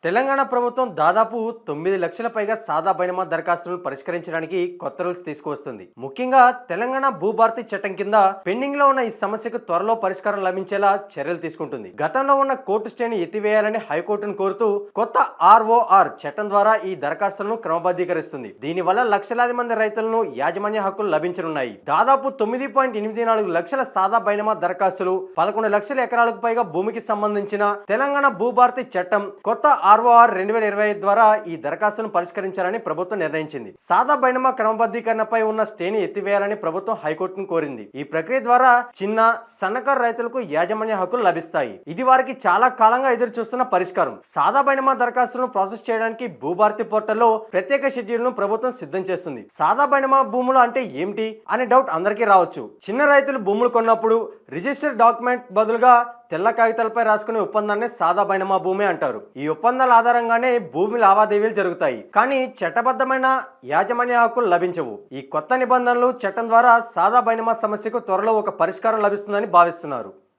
తెలంగాణ ప్రభుత్వం దాదాపు 9 లక్షల పైగా సాదా బైనామా దరఖాస్తులను పరిష్కరించడానికి కొత్త రూల్స్ తీసుకువస్తుంది. ముఖ్యంగా తెలంగాణ భూభారతి చట్టం కింద పెండింగ్ లో ఉన్న ఈ సమస్యకు త్వరలో పరిష్కారం లభించేలా చర్యలు తీసుకుంటుంది. గతంలో ఉన్న కోర్టు స్టేని ఎత్తివేయాలని హైకోర్టును కోరుతూ కొత్త ఆర్ఓఆర్ చట్టం ద్వారా ఈ దరఖాస్తులను క్రమబద్ధీకరిస్తుంది. దీనివల్ల లక్షలాది మంది రైతులను యాజమాన్య హక్కులు లభించనున్నాయి. దాదాపు 9.84 లక్షల సాదా బైనామా దరఖాస్తులు, 11 లక్షల ఎకరాలకు పైగా భూమికి సంబంధించిన తెలంగాణ భూభారతి చట్టం కొత్త ఆర్ఓఆర్ 2025 ద్వారా ఈ దరఖాస్తును పరిష్కరించాలని ప్రభుత్వం నిర్ణయించింది. సాదా బైనామా క్రమబద్ధీకరణపై ఉన్న స్టేని ఎత్తివేయాలని ప్రభుత్వం హైకోర్టును కోరింది. ఈ ప్రక్రియ ద్వారా చిన్న, సన్నకారు రైతులకు యాజమాన్య హక్కులు లభిస్తాయి. ఇది వారికి చాలా కాలంగా ఎదురు చూస్తున్న పరిష్కారం. సాదా బైనామా దరఖాస్తులను ప్రాసెస్ చేయడానికి భూభారతి పోర్టల్లో ప్రత్యేక షెడ్యూల్ ను ప్రభుత్వం సిద్ధం చేస్తుంది. సాదా బైనామా భూములు అంటే ఏమిటి అనే డౌట్ అందరికీ రావచ్చు. చిన్న రైతులు భూములు కొన్నప్పుడు రిజిస్టర్ డాక్యుమెంట్ బదులుగా తెల్ల కాగితాలపై రాసుకునే ఒప్పందాన్ని సాదా బైనామా భూమి అంటారు. ఈ ఒప్పందాల ఆధారంగానే భూమి లావాదేవీలు జరుగుతాయి. కానీ చట్టబద్ధమైన యాజమాన్య హక్కులు లభించవు. ఈ కొత్త నిబంధనలు చట్టం ద్వారా సాదా బైనామా సమస్యకు త్వరలో ఒక పరిష్కారం లభిస్తుందని భావిస్తున్నారు.